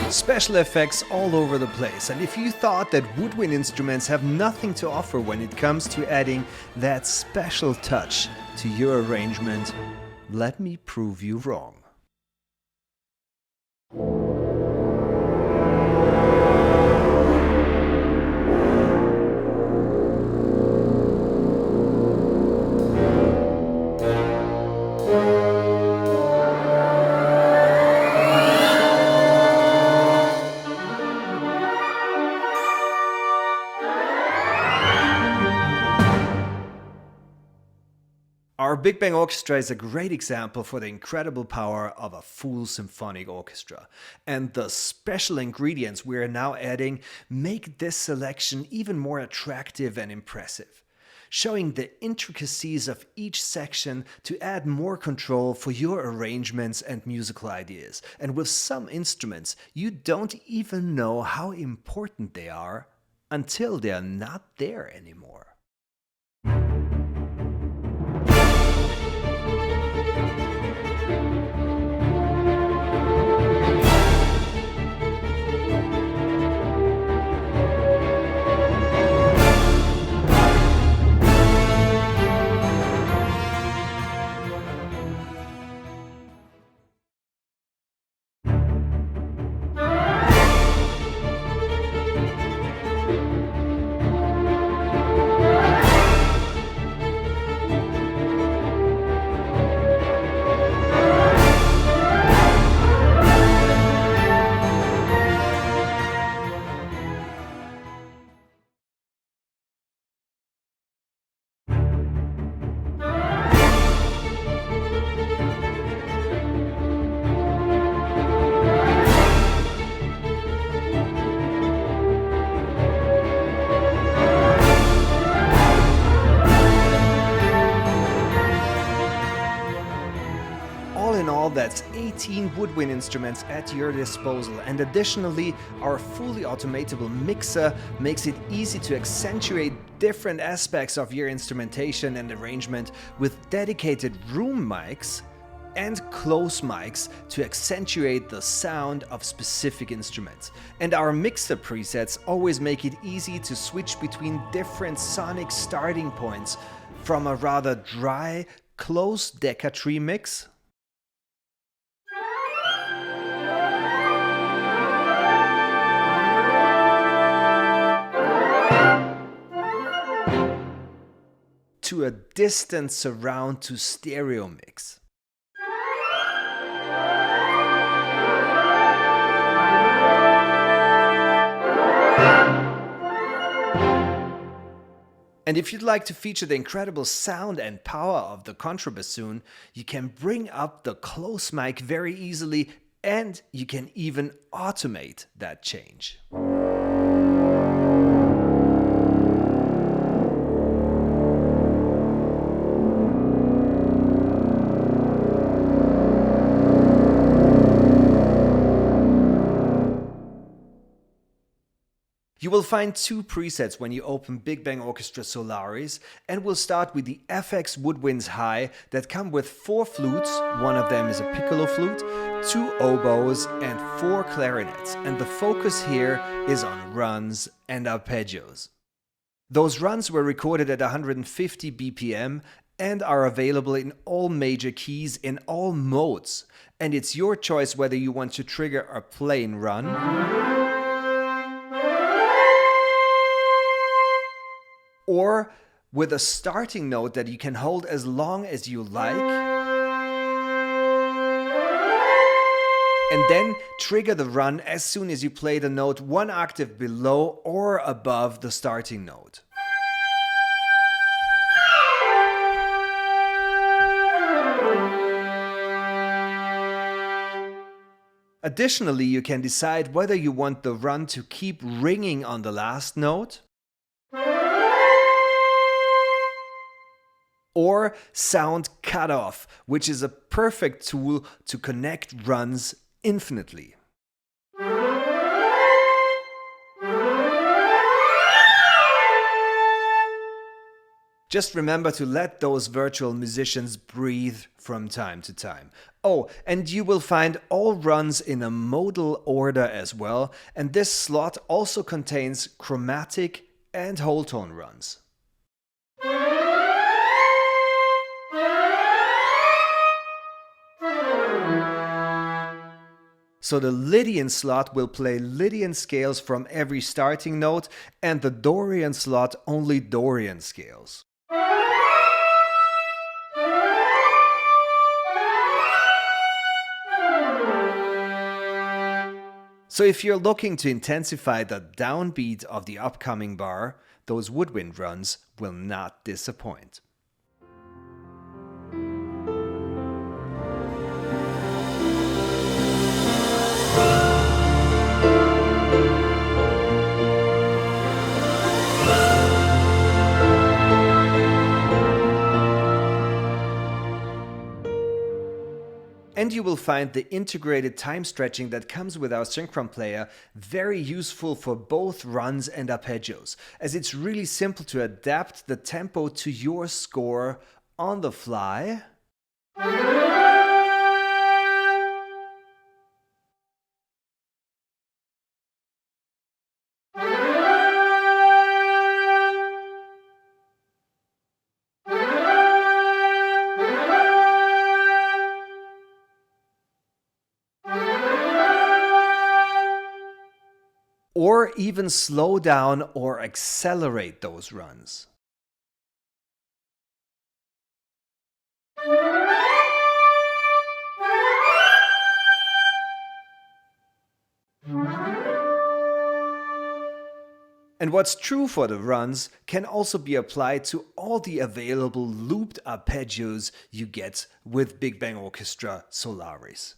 Special effects all over the place, and if you thought that woodwind instruments have nothing to offer when it comes to adding that special touch to your arrangement, let me prove you wrong. Our Big Bang Orchestra is a great example for the incredible power of a full symphonic orchestra. And the special ingredients we are now adding make this selection even more attractive and impressive, showing the intricacies of each section to add more control for your arrangements and musical ideas. And with some instruments, you don't even know how important they are until they're not there anymore. That's 18 woodwind instruments at your disposal, and additionally our fully automatable mixer makes it easy to accentuate different aspects of your instrumentation and arrangement with dedicated room mics and close mics to accentuate the sound of specific instruments. And our mixer presets always make it easy to switch between different sonic starting points, from a rather dry, close Decca tree mix to a distant surround to stereo mix. And if you'd like to feature the incredible sound and power of the contrabassoon, you can bring up the close mic very easily, and you can even automate that change. You will find two presets when you open Big Bang Orchestra Solaris, and we'll start with the FX Woodwinds High that come with 4 flutes, one of them is a piccolo flute, 2 oboes and 4 clarinets, and the focus here is on runs and arpeggios. Those runs were recorded at 150 BPM and are available in all major keys in all modes, and it's your choice whether you want to trigger a plain run or with a starting note that you can hold as long as you like, and then trigger the run as soon as you play the note 1 octave below or above the starting note. Additionally, you can decide whether you want the run to keep ringing on the last note or sound cutoff, which is a perfect tool to connect runs infinitely. Just remember to let those virtual musicians breathe from time to time. Oh, and you will find all runs in a modal order as well, and this slot also contains chromatic and whole tone runs. So the Lydian slot will play Lydian scales from every starting note, and the Dorian slot only Dorian scales. So if you're looking to intensify the downbeat of the upcoming bar, those woodwind runs will not disappoint. And you will find the integrated time stretching that comes with our Synchron player very useful for both runs and arpeggios, as it's really simple to adapt the tempo to your score on the fly. Or even slow down or accelerate those runs. And what's true for the runs can also be applied to all the available looped arpeggios you get with Big Bang Orchestra Solaris.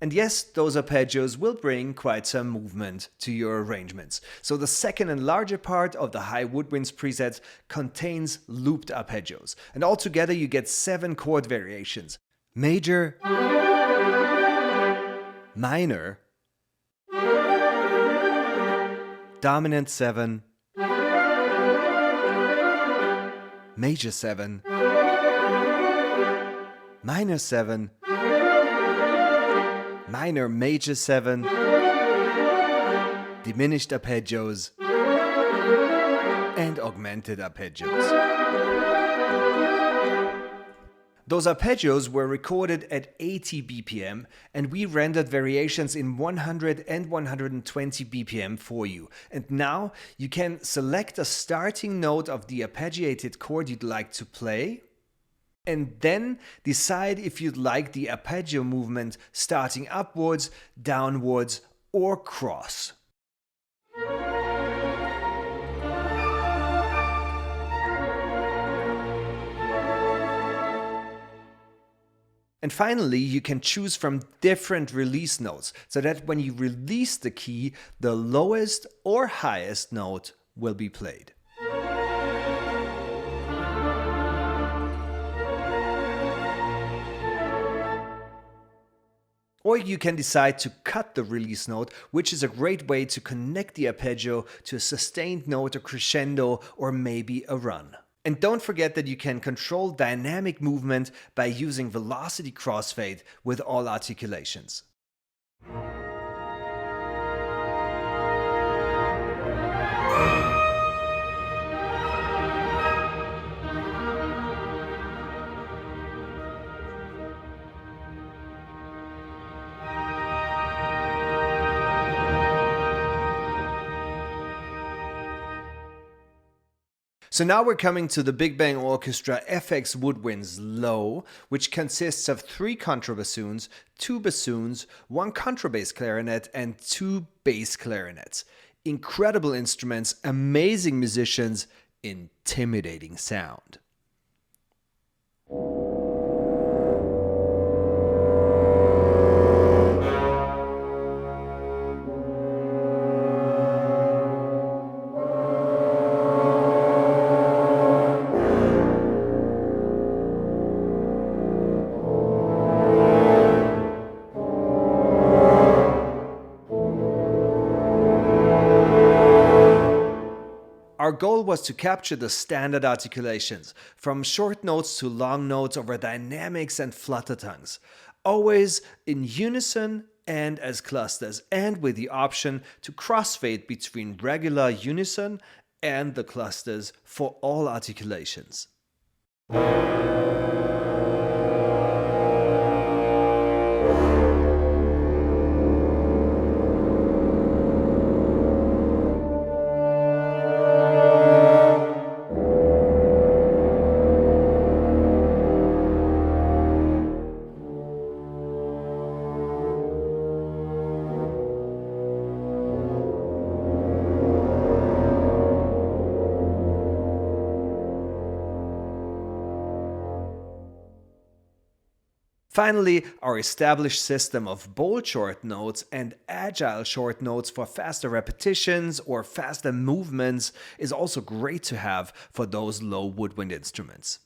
And yes, those arpeggios will bring quite some movement to your arrangements. So the second and larger part of the High Woodwinds preset contains looped arpeggios. And altogether you get 7 chord variations. Major, minor, dominant 7, major 7, minor 7, minor major 7, diminished arpeggios, and augmented arpeggios. Those arpeggios were recorded at 80 BPM, and we rendered variations in 100 and 120 BPM for you. And now you can select a starting note of the arpeggiated chord you'd like to play, and then decide if you'd like the arpeggio movement starting upwards, downwards, or cross. And finally, you can choose from different release notes, so that when you release the key, the lowest or highest note will be played. Or you can decide to cut the release note, which is a great way to connect the arpeggio to a sustained note, a crescendo, or maybe a run. And don't forget that you can control dynamic movement by using velocity crossfade with all articulations. So now we're coming to the Big Bang Orchestra FX Woodwinds Low, which consists of 3 contrabassoons, 2 bassoons, 1 contrabass clarinet, and 2 bass clarinets. Incredible instruments, amazing musicians, intimidating sound. Our goal was to capture the standard articulations, from short notes to long notes over dynamics and flutter tongues, always in unison and as clusters, and with the option to crossfade between regular unison and the clusters for all articulations. Finally, our established system of bold short notes and agile short notes for faster repetitions or faster movements is also great to have for those low woodwind instruments.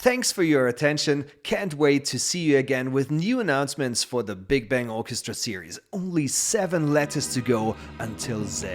Thanks for your attention. Can't wait to see you again with new announcements for the Big Bang Orchestra series. Only 7 letters to go until Z.